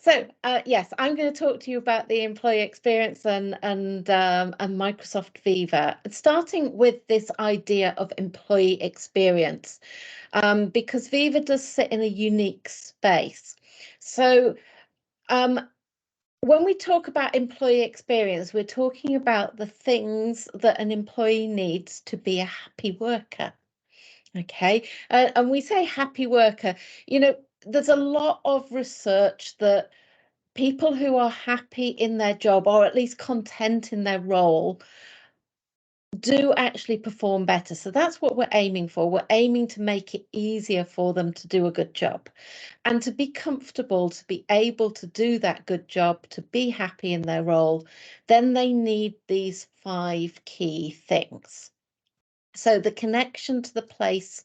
Yes, I'm going to talk to you about the employee experience and Microsoft Viva, starting with this idea of employee experience, because Viva does sit in a unique space. So when we talk about employee experience, we're talking about the things that an employee needs to be a happy worker. Okay, and we say happy worker, there's a lot of research that people who are happy in their job, or at least content in their role, do actually perform better. So that's what we're aiming for. We're aiming to make it easier for them to do a good job and to be comfortable, to be able to do that good job, to be happy in their role. Then they need these 5 key things. So the connection to the place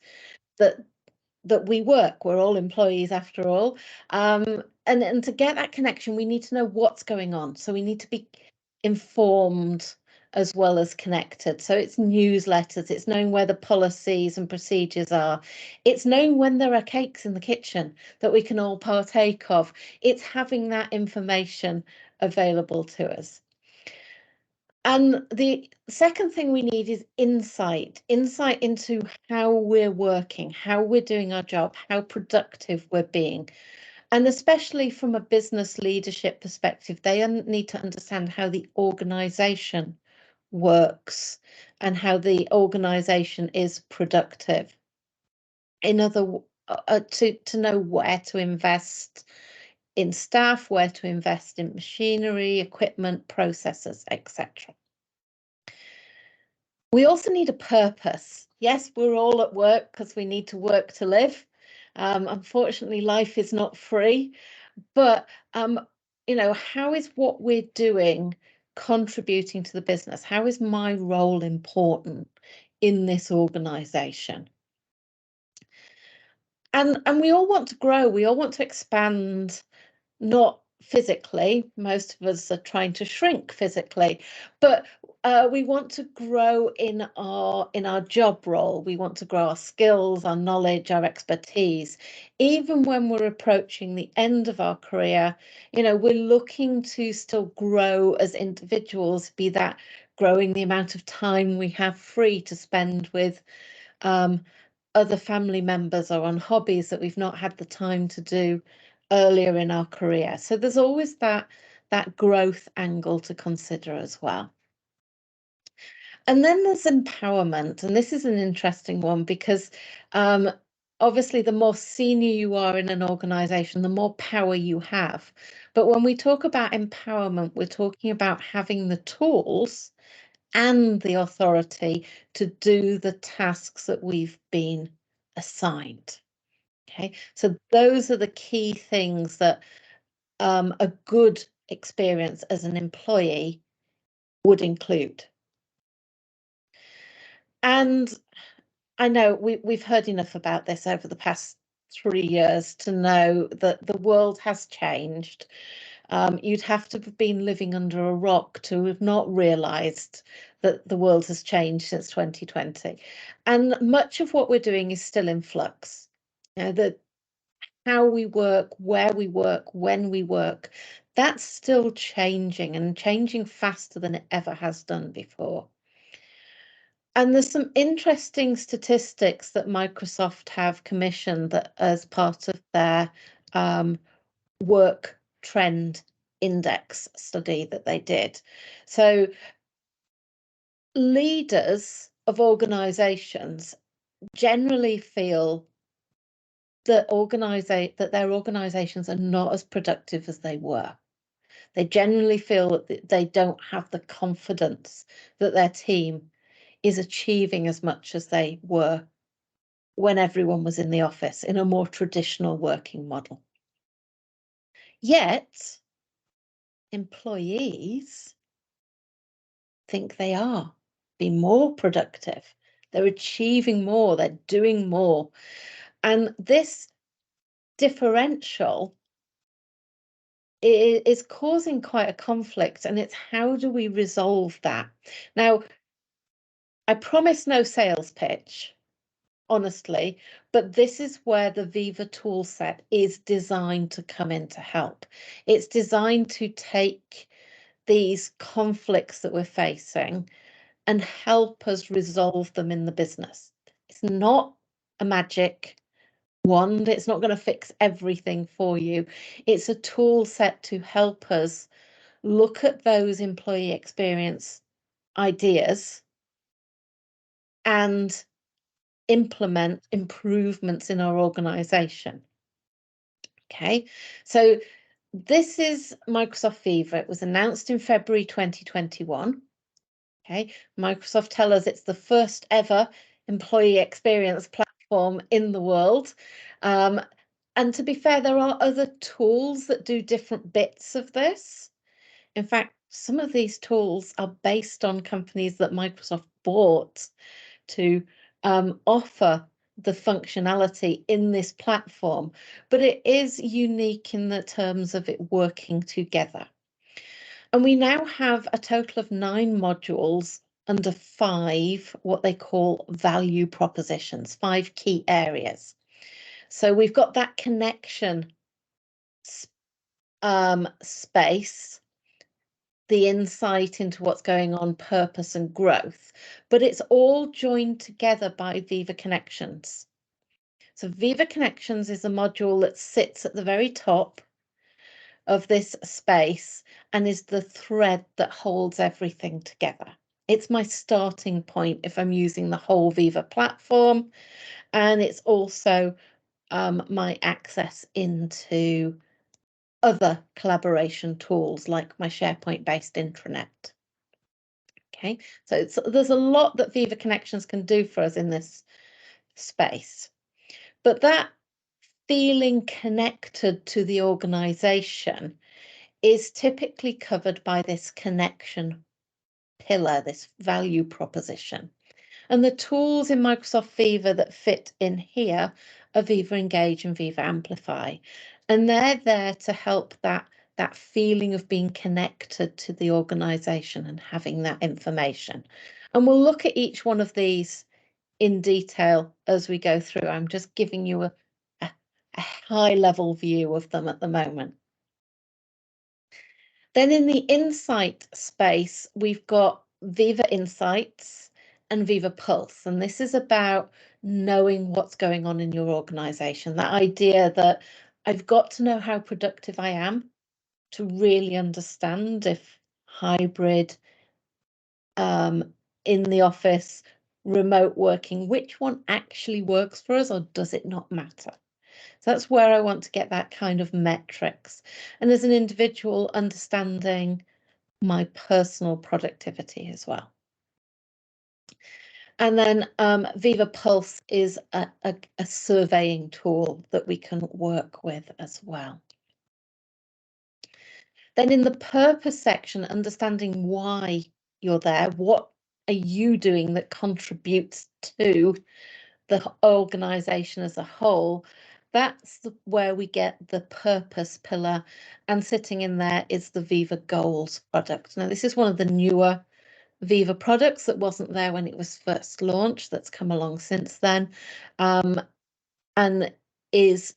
that we work. We're all employees after all. And to get that connection, we need to know what's going on. So we need to be informed as well as connected. So it's newsletters, it's knowing where the policies and procedures are. It's knowing when there are cakes in the kitchen that we can all partake of. It's having that information available to us. And the second thing we need is insight into how we're working, how we're doing our job, how productive we're being. And especially from a business leadership perspective, they need to understand how the organization works and how the organization is productive. In other to know where to invest in staff, where to invest in machinery, equipment, processes, etc. We also need a purpose. Yes, we're all at work because we need to work to live. Unfortunately, life is not free, but how is what we're doing contributing to the business? How is my role important in this organization? And we all want to grow, we all want to expand, not physically. Most of us are trying to shrink physically, but we want to grow in our job role. We want to grow our skills, our knowledge, our expertise. Even when we're approaching the end of our career, we're looking to still grow as individuals, be that growing the amount of time we have free to spend with other family members or on hobbies that we've not had the time to do earlier in our career. So there's always that growth angle to consider as well. And then there's empowerment, and this is an interesting one because obviously the more senior you are in an organization, the more power you have. But when we talk about empowerment, we're talking about having the tools and the authority to do the tasks that we've been assigned. Okay, so those are the key things that a good experience as an employee would include. And I know we've heard enough about this over the past 3 years to know that the world has changed. You'd have to have been living under a rock to have not realised that the world has changed since 2020. And much of what we're doing is still in flux. That how we work, where we work, when we work, that's still changing and changing faster than it ever has done before. And there's some interesting statistics that Microsoft have commissioned that as part of their work trend index study that they did. So leaders of organizations generally feel that their organizations are not as productive as they were. They generally feel that they don't have the confidence that their team is achieving as much as they were when everyone was in the office in a more traditional working model. Yet, employees think they are being more productive. They're achieving more, they're doing more. And this differential is causing quite a conflict, and it's how do we resolve that? Now, I promise no sales pitch, honestly, but this is where the Viva toolset is designed to come in to help. It's designed to take these conflicts that we're facing and help us resolve them in the business. It's not a magic wand. It's not going to fix everything for you. It's a tool set to help us look at those employee experience ideas and implement improvements in our organization. Okay, so this is Microsoft Viva. It was announced in February 2021. Okay, Microsoft tell us it's the first ever employee experience platform in the world. And to be fair, there are other tools that do different bits of this. In fact, some of these tools are based on companies that Microsoft bought to offer the functionality in this platform, but it is unique in the terms of it working together. And we now have a total of 9 modules under 5, what they call value propositions, 5 key areas. So we've got that connection space, the insight into what's going on, purpose and growth, but it's all joined together by Viva Connections. So Viva Connections is a module that sits at the very top of this space and is the thread that holds everything together. It's my starting point if I'm using the whole Viva platform, and it's also my access into other collaboration tools like my SharePoint-based intranet. Okay, so there's a lot that Viva Connections can do for us in this space, but that feeling connected to the organization is typically covered by this connection pillar, this value proposition. And the tools in Microsoft Viva that fit in here are Viva Engage and Viva Amplify. And they're there to help that feeling of being connected to the organization and having that information. And we'll look at each one of these in detail as we go through. I'm just giving you a high level view of them at the moment. Then in the insight space, we've got Viva Insights and Viva Pulse. And this is about knowing what's going on in your organization. That idea that I've got to know how productive I am to really understand if hybrid, in the office, remote working, which one actually works for us, or does it not matter? So that's where I want to get that kind of metrics. And as an individual, understanding my personal productivity as well. And then Viva Pulse is a surveying tool that we can work with as well. Then in the purpose section, understanding why you're there, what are you doing that contributes to the organization as a whole? That's where we get the purpose pillar, and sitting in there is the Viva Goals product. Now, this is one of the newer Viva products that wasn't there when it was first launched, that's come along since then, and is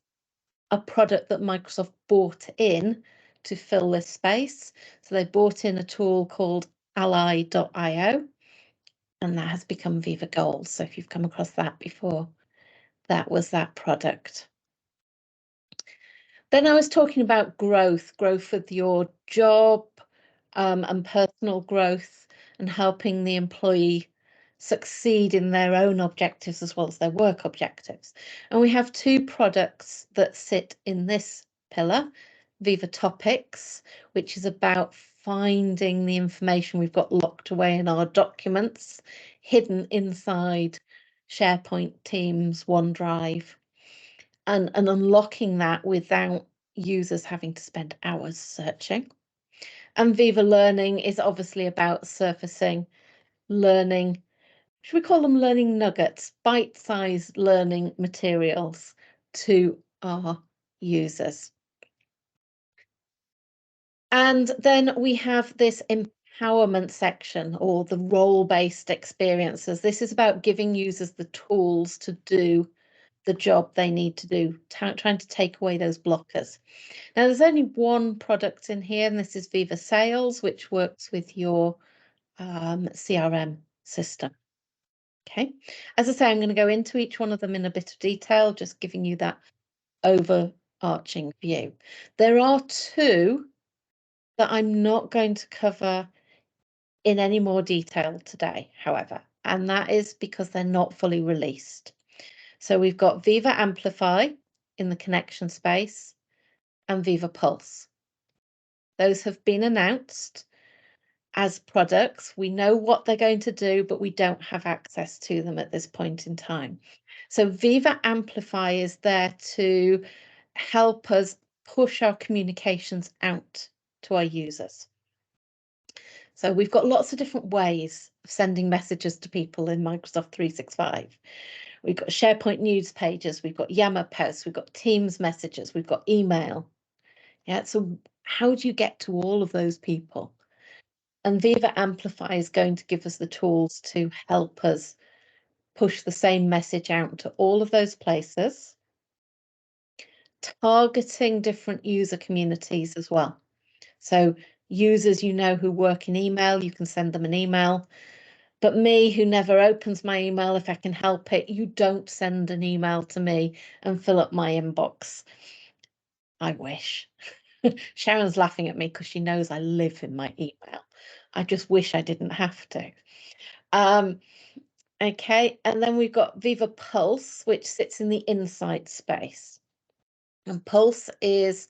a product that Microsoft bought in to fill this space. So they bought in a tool called ally.io, and that has become Viva Goals. So if you've come across that before, that was that product. Then I was talking about growth with your job and personal growth, and helping the employee succeed in their own objectives as well as their work objectives. And we have 2 products that sit in this pillar, Viva Topics, which is about finding the information we've got locked away in our documents, hidden inside SharePoint, Teams, OneDrive, and unlocking that without users having to spend hours searching. And Viva Learning is obviously about surfacing learning, should we call them learning nuggets, bite-sized learning materials to our users. And then we have this empowerment section or the role-based experiences. This is about giving users the tools to do the job they need to do, trying to take away those blockers. Now, there's only one product in here, and this is Viva Sales, which works with your CRM system. Okay, as I say, I'm going to go into each one of them in a bit of detail, just giving you that overarching view. There are two that I'm not going to cover in any more detail today, however, and that is because they're not fully released. So we've got Viva Amplify in the connection space and Viva Pulse. Those have been announced as products. We know what they're going to do, but we don't have access to them at this point in time. So Viva Amplify is there to help us push our communications out to our users. So we've got lots of different ways of sending messages to people in Microsoft 365. We've got SharePoint news pages, we've got Yammer posts, we've got Teams messages, we've got email. Yeah, so how do you get to all of those people? And Viva Amplify is going to give us the tools to help us push the same message out to all of those places, targeting different user communities as well. So users who work in email, you can send them an email. But me, who never opens my email, if I can help it, you don't send an email to me and fill up my inbox. I wish. Sharon's laughing at me because she knows I live in my email. I just wish I didn't have to. Okay, and then we've got Viva Pulse, which sits in the insight space. And Pulse is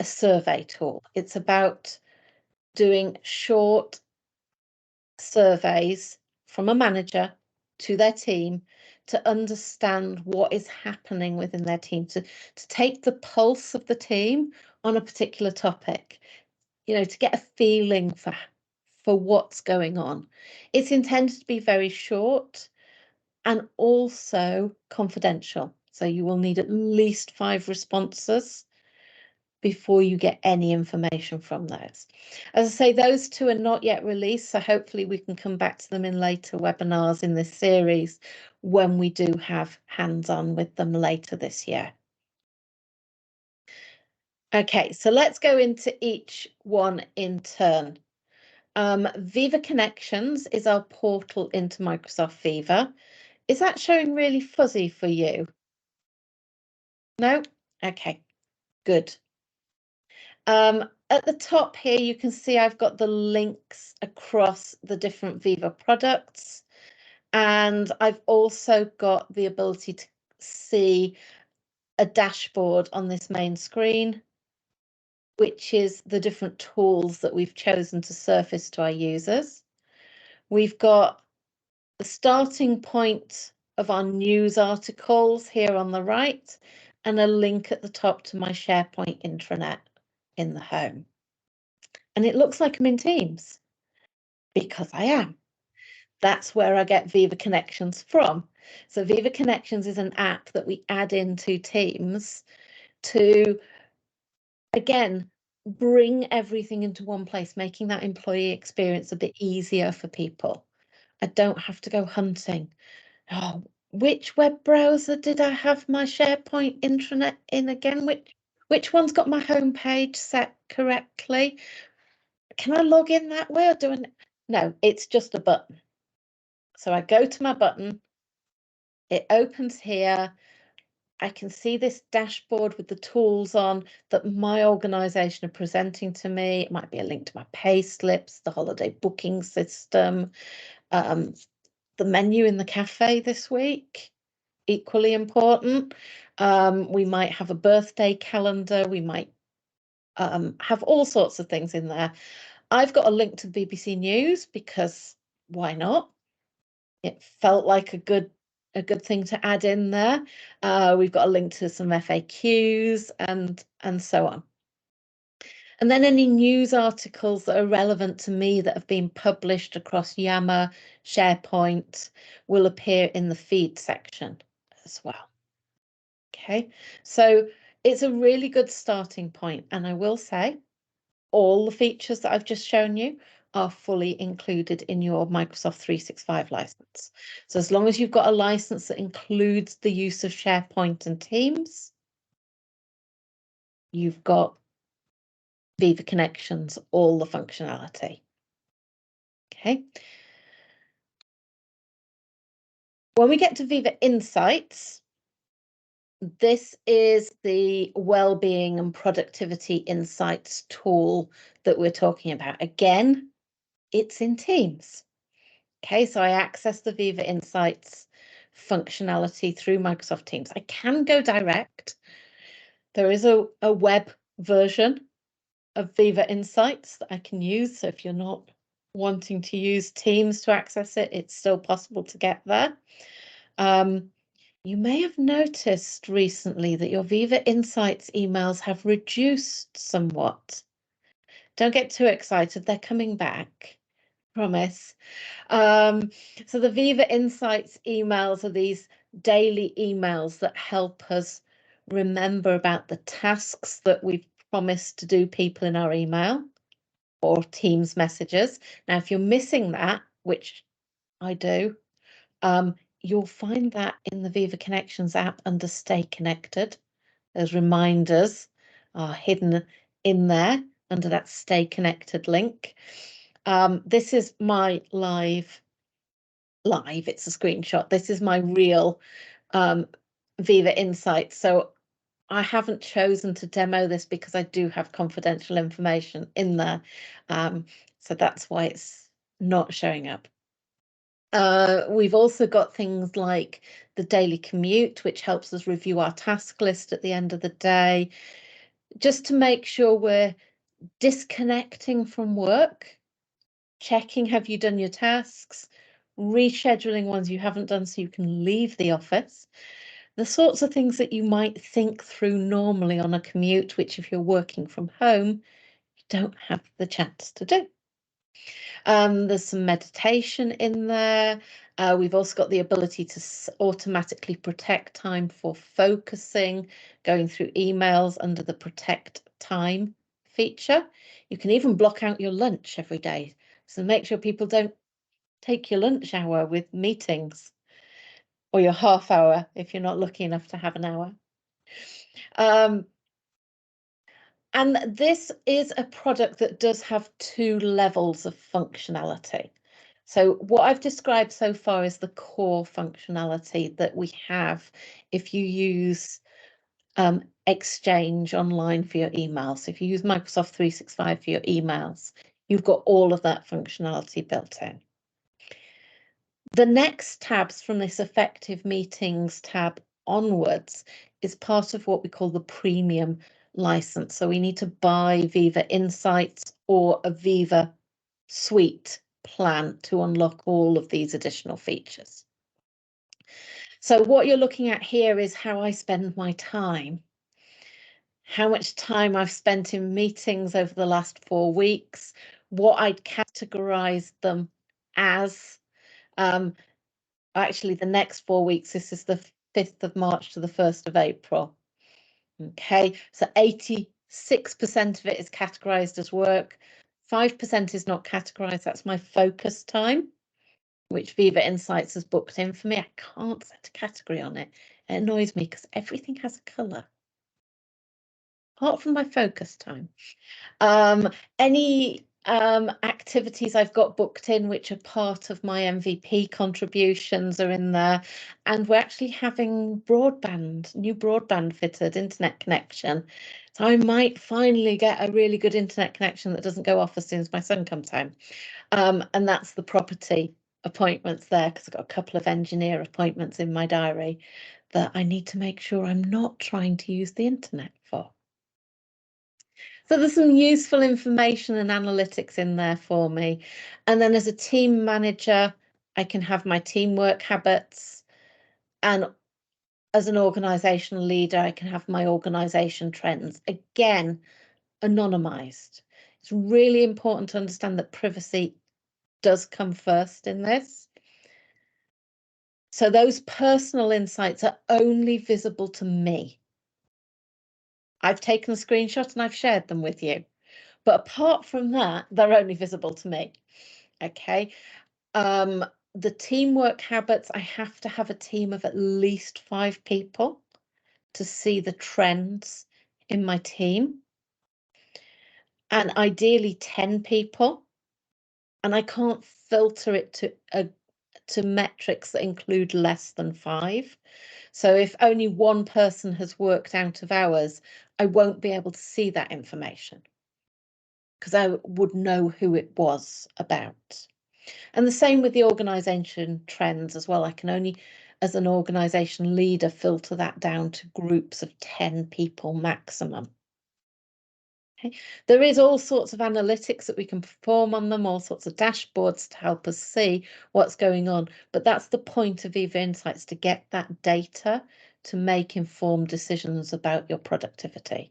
a survey tool. It's about doing short surveys from a manager to their team to understand what is happening within their team, to take the pulse of the team on a particular topic, to get a feeling for what's going on. It's intended to be very short and also confidential. So you will need at least 5 responses before you get any information from those. As I say, those two are not yet released, so hopefully we can come back to them in later webinars in this series when we do have hands-on with them later this year. Okay, so let's go into each one in turn. Viva Connections is our portal into Microsoft Viva. Is that showing really fuzzy for you? No? Okay, good. At the top here, you can see I've got the links across the different Viva products, and I've also got the ability to see a dashboard on this main screen, which is the different tools that we've chosen to surface to our users. We've got the starting point of our news articles here on the right, and a link at the top to my SharePoint intranet in the home. And it looks like I'm in Teams because I am. That's where I get Viva Connections from. So Viva Connections is an app that we add into Teams to, again, bring everything into one place, making that employee experience a bit easier for people. I don't have to go hunting. Oh, which web browser did I have my SharePoint intranet in again? Which one's got my homepage set correctly? Can I log in that way or do I? No, it's just a button. So I go to my button, it opens here. I can see this dashboard with the tools on that my organisation are presenting to me. It might be a link to my pay slips, the holiday booking system, the menu in the cafe this week, equally important. We might have a birthday calendar. We might have all sorts of things in there. I've got a link to the BBC News because why not? It felt like a good thing to add in there. We've got a link to some FAQs and so on. And then any news articles that are relevant to me that have been published across Yammer, SharePoint will appear in the feed section as well. Okay, so it's a really good starting point, and I will say all the features that I've just shown you are fully included in your Microsoft 365 license. So as long as you've got a license that includes the use of SharePoint and Teams, you've got Viva Connections, all the functionality. Okay. When we get to Viva Insights, this is the well-being and productivity insights tool that we're talking about. Again, it's in Teams. Okay, so I access the Viva Insights functionality through Microsoft Teams. I can go direct. There is a web version of Viva Insights that I can use. So if you're not wanting to use Teams to access it, it's still possible to get there. You may have noticed recently that your Viva Insights emails have reduced somewhat. Don't get too excited, they're coming back, promise. So the Viva Insights emails are these daily emails that help us remember about the tasks that we've promised to do people in our email or Teams messages. Now, if you're missing that, which I do, you'll find that in the Viva Connections app under Stay Connected. Those reminders are hidden in there under that Stay Connected link. This is my live, it's a screenshot. This is my real Viva Insights. So I haven't chosen to demo this because I do have confidential information in there. So that's why it's not showing up. We've also got things like the daily commute, which helps us review our task list at the end of the day, just to make sure we're disconnecting from work, checking have you done your tasks, rescheduling ones you haven't done so you can leave the office, the sorts of things that you might think through normally on a commute, which if you're working from home, you don't have the chance to do. There's some meditation in there. We've also got the ability to automatically protect time for focusing, going through emails under the protect time feature. You can even block out your lunch every day. So make sure people don't take your lunch hour with meetings, or your half hour if you're not lucky enough to have an hour. And this is a product that does have two levels of functionality. So what I've described so far is the core functionality that we have if you use Exchange Online for your emails. So if you use Microsoft 365 for your emails, you've got all of that functionality built in. The next tabs from this Effective Meetings tab onwards is part of what we call the premium license. So we need to buy Viva Insights or a Viva Suite plan to unlock all of these additional features. So what you're looking at here is how I spend my time, how much time I've spent in meetings over the last 4 weeks, what I'd categorize them as. Actually, the next 4 weeks, this is the 5th of March to the 1st of April. Okay, so 86% of it is categorized as work. 5% is not categorized. That's my focus time, which Viva Insights has booked in for me. I can't set a category on it. It annoys me because everything has a color, apart from my focus time. Any activities I've got booked in which are part of my MVP contributions are in there, and we're actually having new broadband fitted internet connection, so I might finally get a really good internet connection that doesn't go off as soon as my son comes home, and that's the property appointments there, because I've got a couple of engineer appointments in my diary that I need to make sure I'm not trying to use the internet for. So there's some useful information and analytics in there for me. And then as a team manager, I can have my teamwork habits. And as an organizational leader, I can have my organization trends. Again, anonymized. It's really important to understand that privacy does come first in this. So those personal insights are only visible to me. I've taken a screenshot and I've shared them with you. But apart from that, they're only visible to me. Okay. The teamwork habits, I have to have a team of at least 5 people to see the trends in my team, and ideally 10 people. And I can't filter it to metrics that include less than 5. So if only one person has worked out of hours, I won't be able to see that information because I would know who it was about. And the same with the organisation trends as well. I can only, as an organisation leader, filter that down to groups of 10 people maximum. Okay. There is all sorts of analytics that we can perform on them, all sorts of dashboards to help us see what's going on. But that's the point of Viva Insights, to get that data to make informed decisions about your productivity.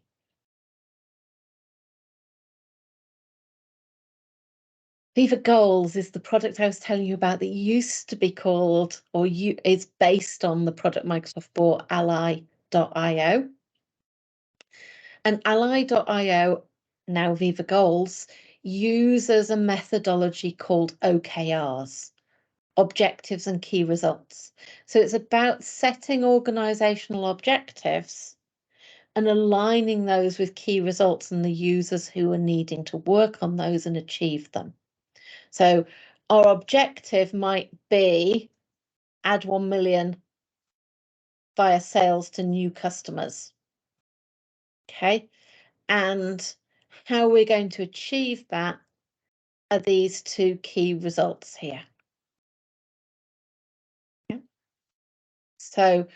Viva Goals is the product I was telling you about that used to be called, or is based on the product Microsoft bought, Ally.io. And Ally.io, now Viva Goals, uses a methodology called OKRs, objectives and key results. So it's about setting organizational objectives and aligning those with key results and the users who are needing to work on those and achieve them. So our objective might be add 1 million via sales to new customers. Okay. And how we're going to achieve that are these 2 key results here. Yeah. So,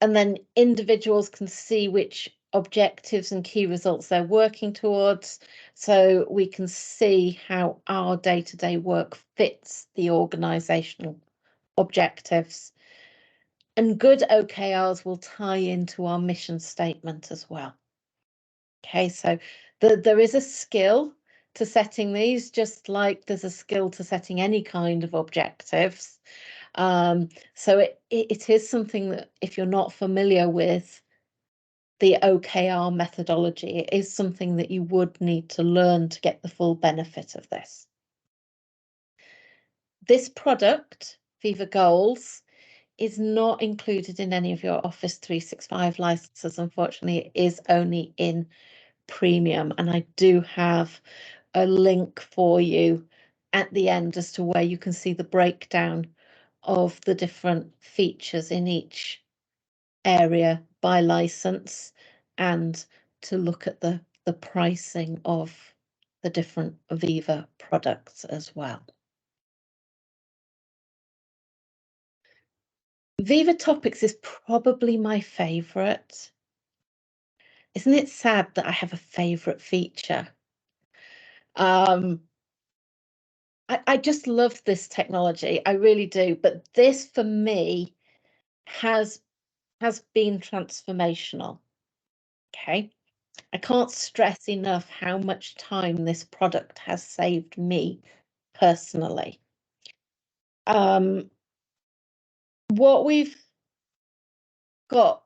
and then individuals can see which objectives and key results they're working towards, so we can see how our day-to-day work fits the organizational objectives. And good OKRs will tie into our mission statement as well. Okay, so there is a skill to setting these, just like there's a skill to setting any kind of objectives. So it is something that, if you're not familiar with the OKR methodology, it is something that you would need to learn to get the full benefit of this. This product, Viva Goals, is not included in any of your Office 365 licenses. Unfortunately, it is only in Premium, and I do have a link for you at the end as to where you can see the breakdown of the different features in each area by license, and to look at the pricing of the different Viva products as well. Viva Topics is probably my favourite. Isn't it sad that I have a favourite feature? I just love this technology, I really do. But this, for me, has been transformational. Okay, I can't stress enough how much time this product has saved me personally. What we've got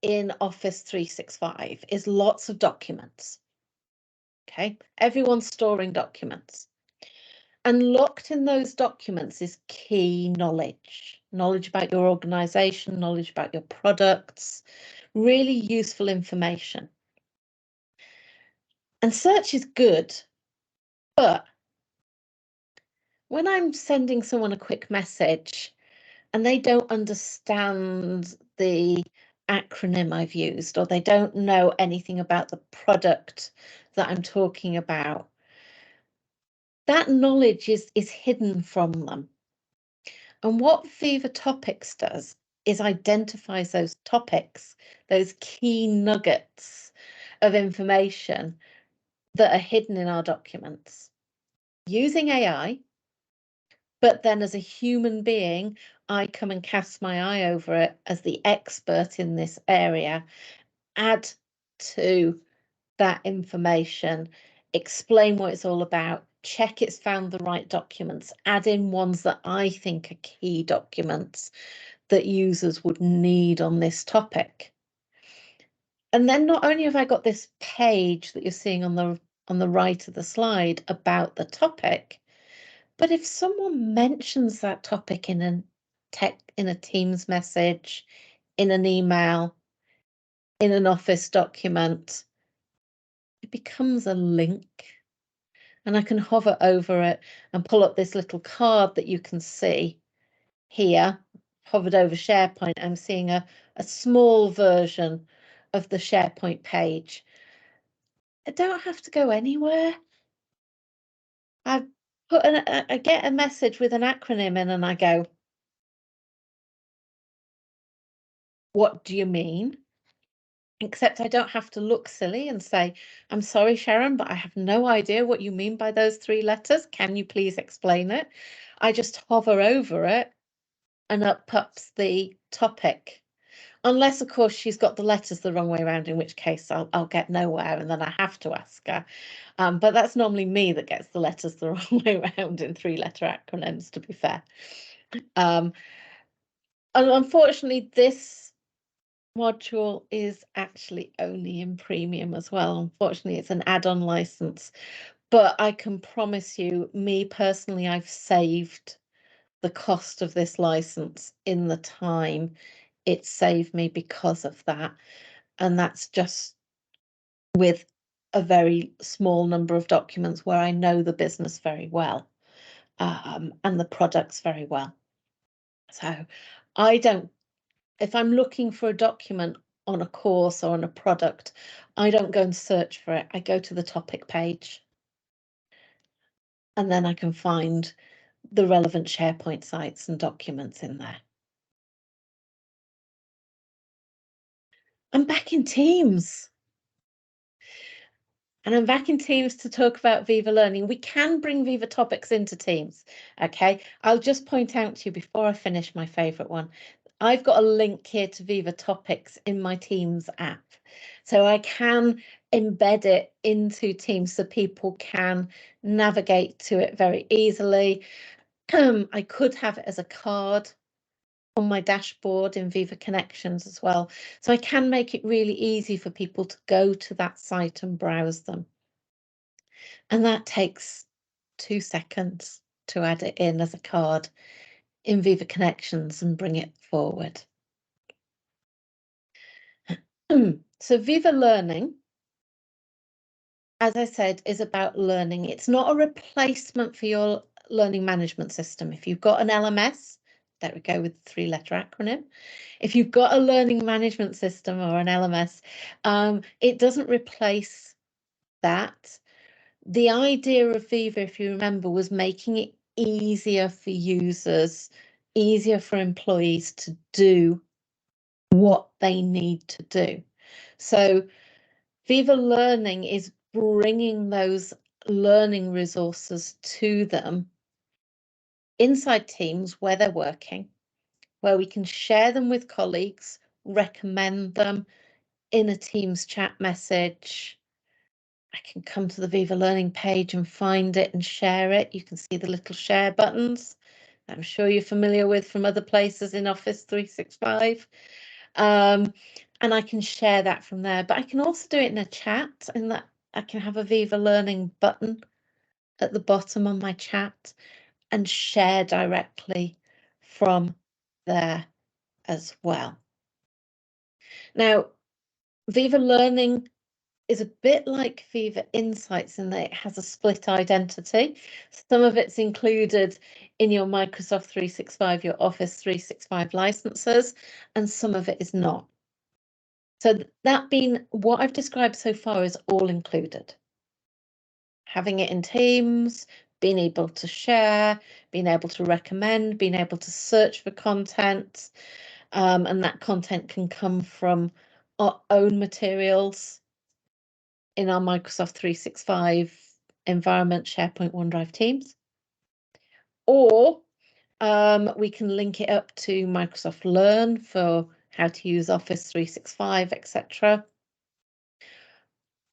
in Office 365 is lots of documents. Okay, everyone's storing documents. And locked in those documents is key knowledge about your organization, knowledge about your products, really useful information. And search is good, but when I'm sending someone a quick message and they don't understand the acronym I've used, or they don't know anything about the product that I'm talking about, that knowledge is hidden from them. And what Viva Topics does is identifies those topics, those key nuggets of information that are hidden in our documents, using AI. But then as a human being, I come and cast my eye over it as the expert in this area, add to that information, explain what it's all about, check it's found the right documents, add in ones that I think are key documents that users would need on this topic. And then not only have I got this page that you're seeing on on the right of the slide about the topic. But if someone mentions that topic in a Teams message, in an email, in an Office document, it becomes a link. And I can hover over it and pull up this little card that you can see here. Hovered over SharePoint, I'm seeing a small version of the SharePoint page. I don't have to go anywhere. I get a message with an acronym in and I go, what do you mean? Except I don't have to look silly and say, I'm sorry, Sharon, but I have no idea what you mean by those 3 letters. Can you please explain it? I just hover over it and up pops the topic. Unless, of course, she's got the letters the wrong way around, in which case I'll get nowhere and then I have to ask her. But that's normally me that gets the letters the wrong way around in 3-letter acronyms, to be fair. And unfortunately, this module is actually only in premium as well. Unfortunately, it's an add-on license. But I can promise you, me personally, I've saved the cost of this license in the time it saved me because of that. And that's just with a very small number of documents where I know the business very well, and the products very well. So if I'm looking for a document on a course or on a product, I don't go and search for it. I go to the topic page and then I can find the relevant SharePoint sites and documents in there. I'm back in Teams. And I'm back in Teams to talk about Viva Learning. We can bring Viva topics into Teams, okay? I'll just point out to you before I finish my favourite one. I've got a link here to Viva topics in my Teams app. So I can embed it into Teams so people can navigate to it very easily. I could have it as a card on my dashboard in Viva Connections as well. So I can make it really easy for people to go to that site and browse them. And that takes 2 seconds to add it in as a card in Viva Connections and bring it forward. So Viva Learning, as I said, is about learning. It's not a replacement for your learning management system. If you've got an LMS, there we go with the 3-letter acronym. If you've got a learning management system or an LMS, it doesn't replace that. The idea of Viva, if you remember, was making it easier for users, easier for employees to do what they need to do. So Viva Learning is bringing those learning resources to them inside Teams where they're working, where we can share them with colleagues, recommend them in a Teams chat message. I can come to the Viva Learning page and find it and share it. You can see the little share buttons I'm sure you're familiar with from other places in Office 365. And I can share that from there, but I can also do it in a chat, and that I can have a Viva Learning button at the bottom on my chat and share directly from there as well. Now, Viva Learning is a bit like Viva Insights in that it has a split identity. Some of it's included in your Microsoft 365, your Office 365 licenses, and some of it is not. So that being what I've described so far is all included. Having it in Teams, being able to share, being able to recommend, being able to search for content, and that content can come from our own materials in our Microsoft 365 environment, SharePoint, OneDrive, Teams, or we can link it up to Microsoft Learn for how to use Office 365, etc.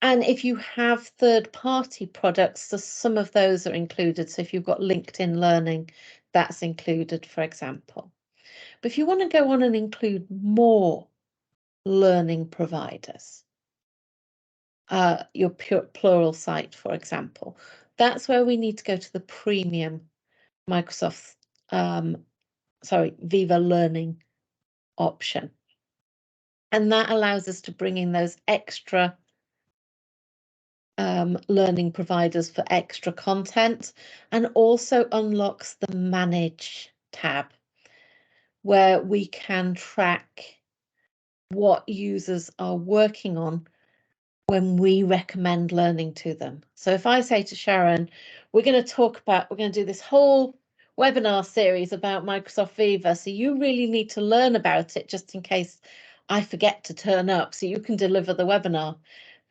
And if you have third-party products, so some of those are included. So if you've got LinkedIn Learning, that's included, for example. But if you want to go on and include more learning providers, your plural site, for example. That's where we need to go to the premium Microsoft, Viva Learning option. And that allows us to bring in those extra learning providers for extra content, and also unlocks the Manage tab, where we can track what users are working on when we recommend learning to them. So if I say to Sharon, we're going to do this whole webinar series about Microsoft Viva, so you really need to learn about it just in case I forget to turn up so you can deliver the webinar.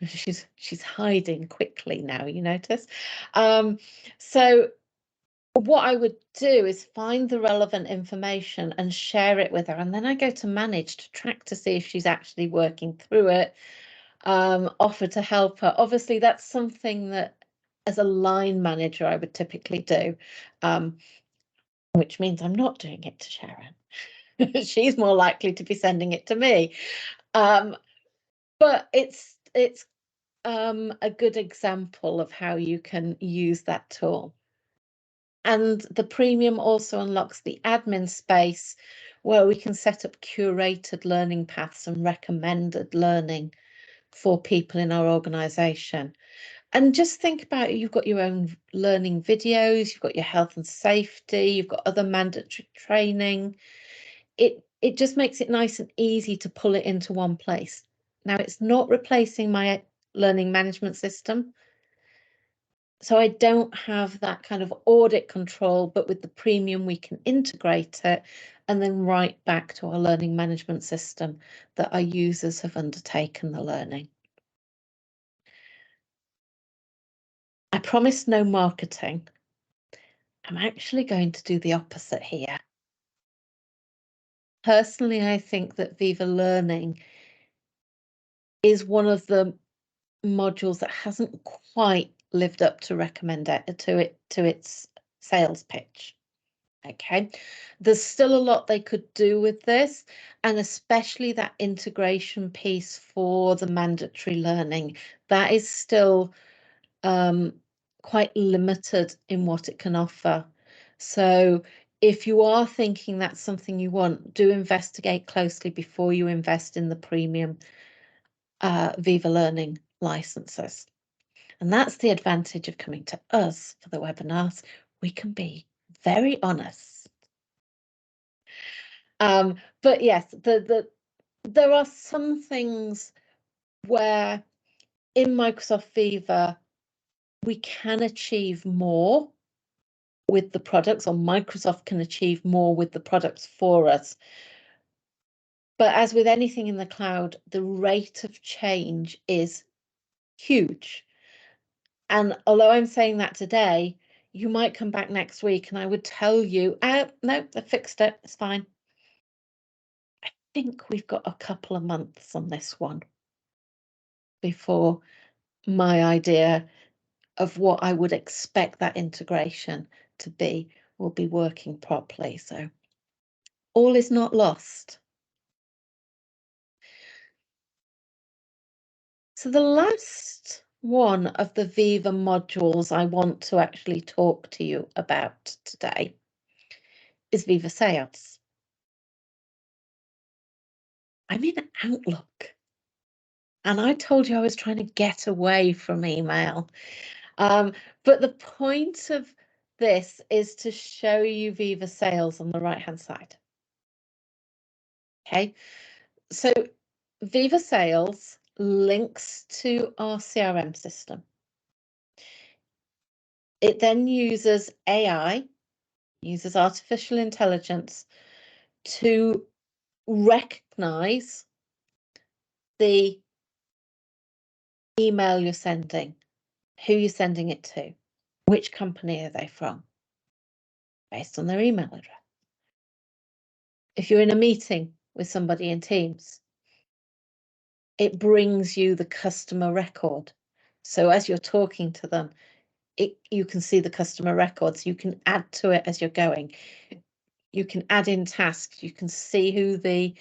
She's hiding quickly now, you notice. So what I would do is find the relevant information and share it with her, and then I go to Manage to track to see if she's actually working through it, offer to help her. Obviously, that's something that as a line manager I would typically do, which means I'm not doing it to Sharon. She's more likely to be sending it to me. But it's a good example of how you can use that tool. And the premium also unlocks the admin space where we can set up curated learning paths and recommended learning for people in our organisation. And just think about it, you've got your own learning videos, you've got your health and safety, you've got other mandatory training. It just makes it nice and easy to pull it into one place. Now, it's not replacing my learning management system, so I don't have that kind of audit control, but with the premium we can integrate it and then right back to our learning management system that our users have undertaken the learning. I promised no marketing. I'm actually going to do the opposite here. Personally, I think that Viva Learning is one of the modules that hasn't quite lived up to its sales pitch. Okay, there's still a lot they could do with this, and especially that integration piece for the mandatory learning. That is still quite limited in what it can offer. So if you are thinking that's something you want, do investigate closely before you invest in the premium Viva Learning licenses. And that's the advantage of coming to us for the webinars. We can be very honest. But yes, there are some things where in Microsoft Viva, we can achieve more with the products, or Microsoft can achieve more with the products for us. But as with anything in the cloud, the rate of change is huge. And although I'm saying that today, you might come back next week and I would tell you, no, they fixed it, it's fine. I think we've got a couple of months on this one before my idea of what I would expect that integration to be will be working properly. So all is not lost. So the last one of the Viva modules I want to actually talk to you about today is Viva Sales. I'm in Outlook, and I told you I was trying to get away from email. But the point of this is to show you Viva Sales on the right-hand side. Okay, so Viva Sales links to our CRM system. It then uses AI, uses artificial intelligence to recognize the email you're sending, who you're sending it to, which company are they from, based on their email address. If you're in a meeting with somebody in Teams, it brings you the customer record. So as you're talking to them, you can see the customer records. You can add to it as you're going. You can add in tasks. You can see who the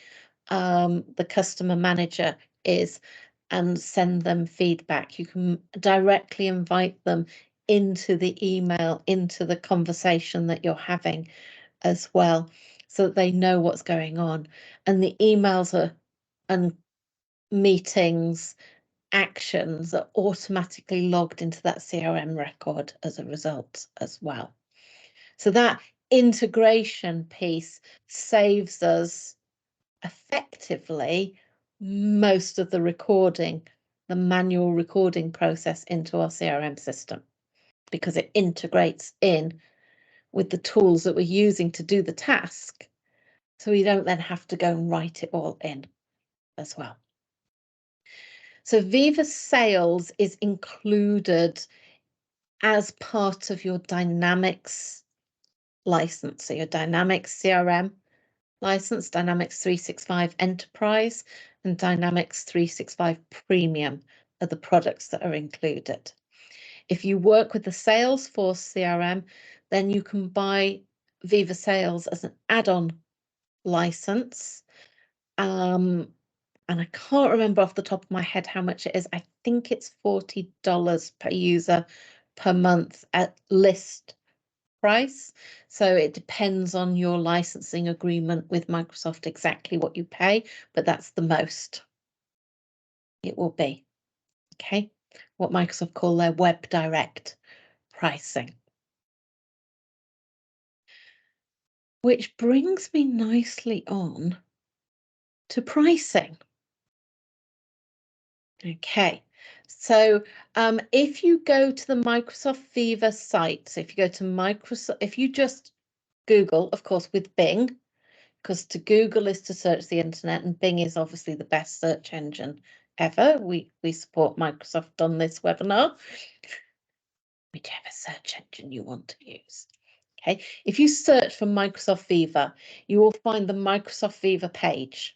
customer manager is. and send them feedback. You can directly invite them into the email, into the conversation that you're having as well, so that they know what's going on. And the emails and meetings, actions are automatically logged into that CRM record as a result as well. So that integration piece saves us effectively most of the recording, the manual recording process into our CRM system, because it integrates in with the tools that we're using to do the task. So we don't then have to go and write it all in as well. So Viva Sales is included as part of your Dynamics license. So your Dynamics CRM license, Dynamics 365 Enterprise and Dynamics 365 Premium are the products that are included. If you work with the Salesforce CRM, then you can buy Viva Sales as an add-on license. And I can't remember off the top of my head how much it is. I think it's $40 per user per month at list price. So it depends on your licensing agreement with Microsoft exactly what you pay, but that's the most it will be. Okay, what Microsoft call their web direct pricing. Which brings me nicely on to pricing. Okay, so if you go to the Microsoft Viva site, so if you go to Microsoft, if you just Google, of course, with Bing, because to Google is to search the internet, and Bing is obviously the best search engine ever. We support Microsoft on this webinar, whichever search engine you want to use. Okay, if you search for Microsoft Viva, you will find the Microsoft Viva page.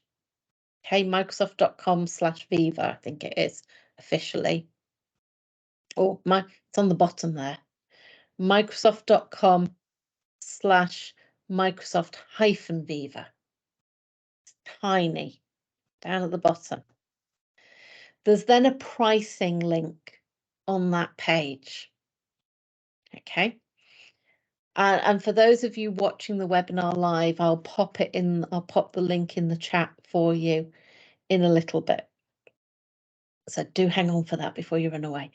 Okay, Microsoft.com/Viva, I think it is officially. Oh, it's on the bottom there. Microsoft.com/Microsoft-Viva. It's tiny down at the bottom. There's then a pricing link on that page. Okay. And for those of you watching the webinar live, I'll pop the link in the chat for you in a little bit. So do hang on for that before you run away.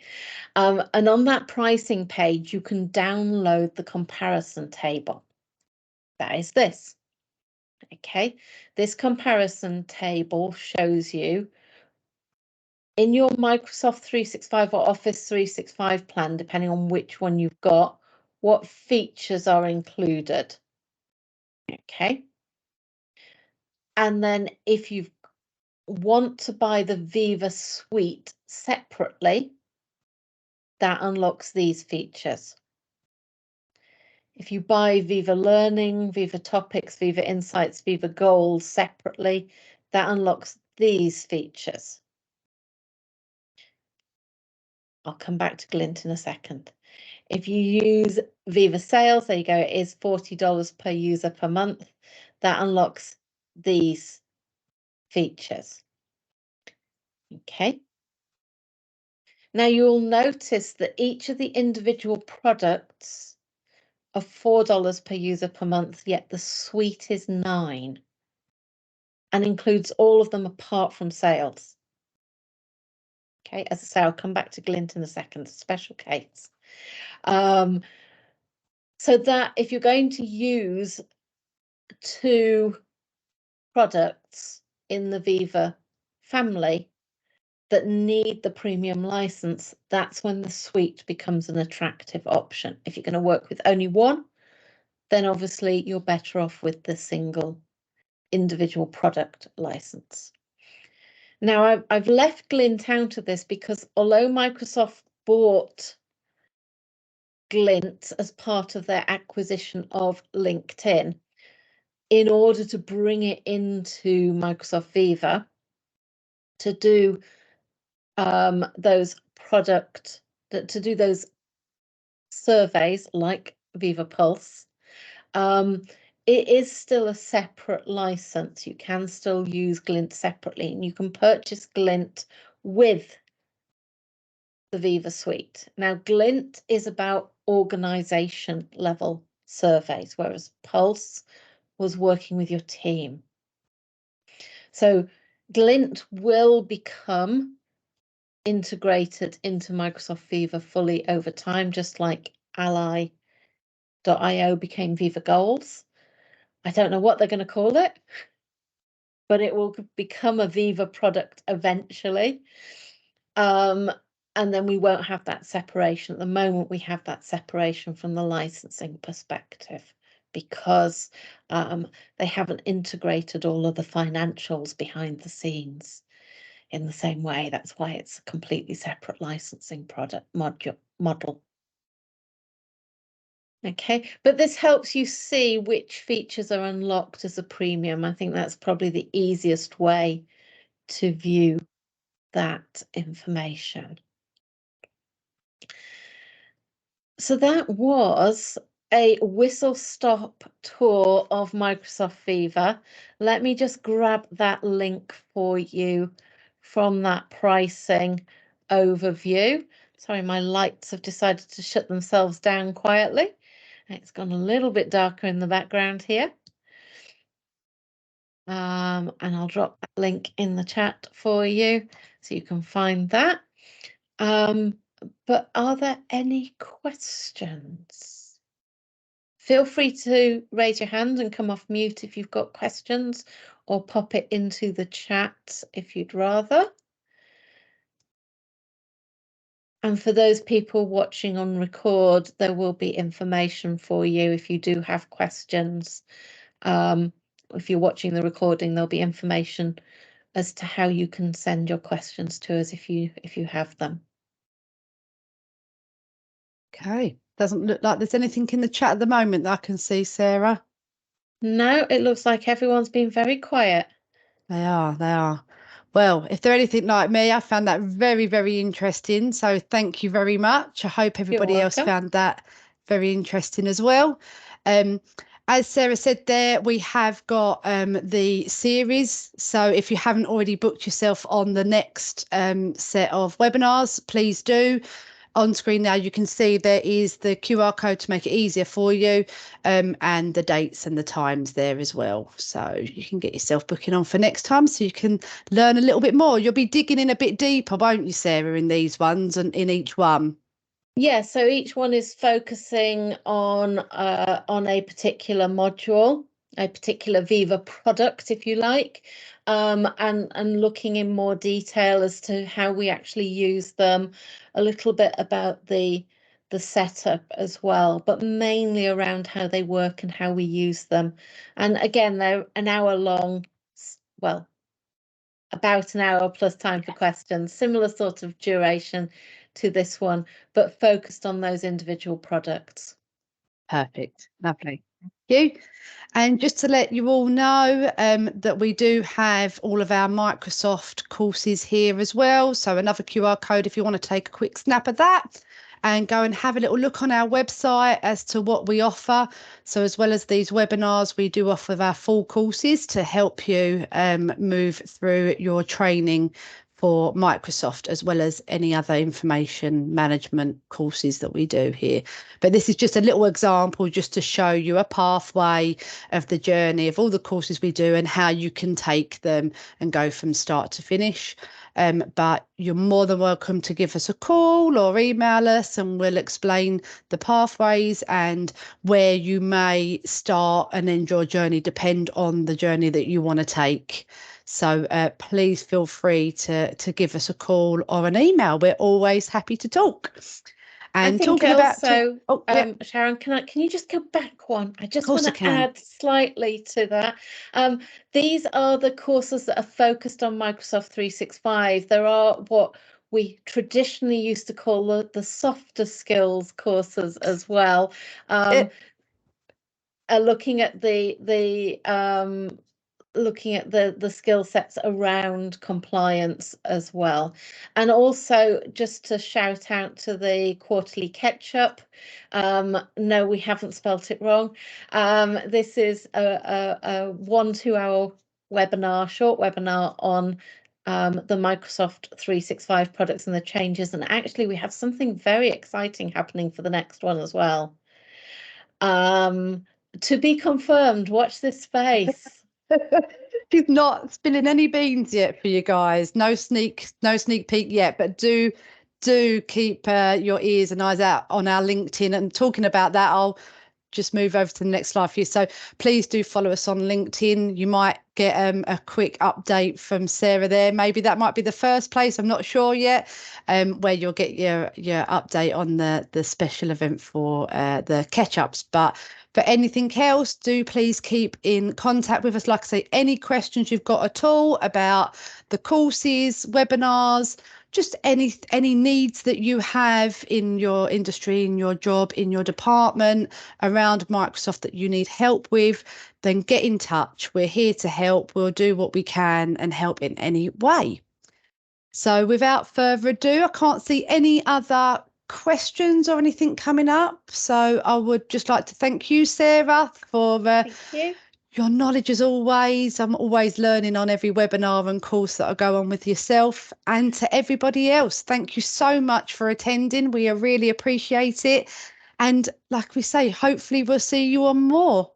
And on that pricing page, you can download the comparison table. That is this. Okay, this comparison table shows you in your Microsoft 365 or Office 365 plan, depending on which one you've got, what features are included. Okay. And then if you want to buy the Viva suite separately, that unlocks these features. If you buy Viva Learning, Viva Topics, Viva Insights, Viva Goals separately, that unlocks these features. I'll come back to Glint in a second. If you use Viva Sales, there you go, it is $40 per user per month. That unlocks these features. Okay. Now you'll notice that each of the individual products are $4 per user per month, yet the suite is $9 and includes all of them apart from sales. Okay, as I say, I'll come back to Glint in a second, special case. So that if you're going to use 2 products in the Viva family that need the premium license, that's when the suite becomes an attractive option. If you're going to work with only one, then obviously you're better off with the single individual product license. Now, I've left Glint out of this because although Microsoft bought Glint as part of their acquisition of LinkedIn, in order to bring it into Microsoft Viva to do those surveys like Viva Pulse, it is still a separate license. You can still use Glint separately, and you can purchase Glint with the Viva suite. Now, Glint is about organisation level surveys, whereas Pulse was working with your team. So Glint will become integrated into Microsoft Viva fully over time, just like Ally.io became Viva Goals. I don't know what they're going to call it, but it will become a Viva product eventually. And then we won't have that separation. At the moment, we have that separation from the licensing perspective because they haven't integrated all of the financials behind the scenes in the same way. That's why it's a completely separate licensing product model. Okay, but this helps you see which features are unlocked as a premium. I think that's probably the easiest way to view that information. So that was a whistle-stop tour of Microsoft Viva. Let me just grab that link for you from that pricing overview. Sorry, my lights have decided to shut themselves down quietly. It's gone a little bit darker in the background here. And I'll drop that link in the chat for you so you can find that. But are there any questions? Feel free to raise your hand and come off mute if you've got questions, or pop it into the chat if you'd rather. And for those people watching on record, there will be information for you if you do have questions. If you're watching the recording, there'll be information as to how you can send your questions to us if you have them. Okay, doesn't look like there's anything in the chat at the moment that I can see, Sarah. No, it looks like everyone's been very quiet. They are, they are. Well, if they're anything like me, I found that very, very interesting. So thank you very much. I hope You're everybody else welcome. found that very interesting as well. As Sarah said there, we have got the series. So if you haven't already booked yourself on the next set of webinars, please do. On screen now, you can see there is the QR code to make it easier for you, and the dates and the times there as well. So you can get yourself booking on for next time so you can learn a little bit more. You'll be digging in a bit deeper, won't you, Sarah, in these ones and in each one? Yeah, so each one is focusing on a particular module, a particular Viva product, if you like, and looking in more detail as to how we actually use them, a little bit about the setup as well, but mainly around how they work and how we use them. And again, they're an hour long, well, about an hour plus time for questions, similar sort of duration to this one, but focused on those individual products. Perfect. Lovely. Thank you. And just to let you all know that we do have all of our Microsoft courses here as well. So another QR code if you want to take a quick snap of that and go and have a little look on our website as to what we offer. So as well as these webinars, we do offer our full courses to help you move through your training for Microsoft, as well as any other information management courses that we do here. But this is just a little example just to show you a pathway of the journey of all the courses we do and how you can take them and go from start to finish. But you're more than welcome to give us a call or email us, and we'll explain the pathways and where you may start and end your journey, depend on the journey that you want to take. So please feel free to give us a call or an email. We're always happy to talk. And I think talking also, about Sharon, can you just go back one? I just course want I to can. add slightly to that. These are the courses that are focused on Microsoft 365. There are what we traditionally used to call the softer skills courses as well. Looking at the skill sets around compliance as well. And also just to shout out to the quarterly catch up. No, we haven't spelt it wrong. This is a 1 2 hour webinar, short webinar on the Microsoft 365 products and the changes. And actually, we have something very exciting happening for the next one as well. To be confirmed, watch this space. She's not spilling any beans yet for you guys. No sneak peek yet, but do keep your ears and eyes out on our LinkedIn. And talking about that, I'll just move over to the next slide for you. So please do follow us on LinkedIn. You might get a quick update from Sarah there. Maybe that might be the first place, I'm not sure yet, where you'll get your update on the special event for the catch-ups. But for anything else, do please keep in contact with us. Like I say, any questions you've got at all about the courses, webinars, just any needs that you have in your industry, in your job, in your department around Microsoft that you need help with, then get in touch. We're here to help. We'll do what we can and help in any way. So without further ado, I can't see any other questions or anything coming up. So I would just like to thank you, Sarah, for Thank you. your knowledge as always. I'm always learning on every webinar and course that I go on with yourself, and to everybody else. Thank you so much for attending. We really appreciate it. And like we say, hopefully we'll see you on more.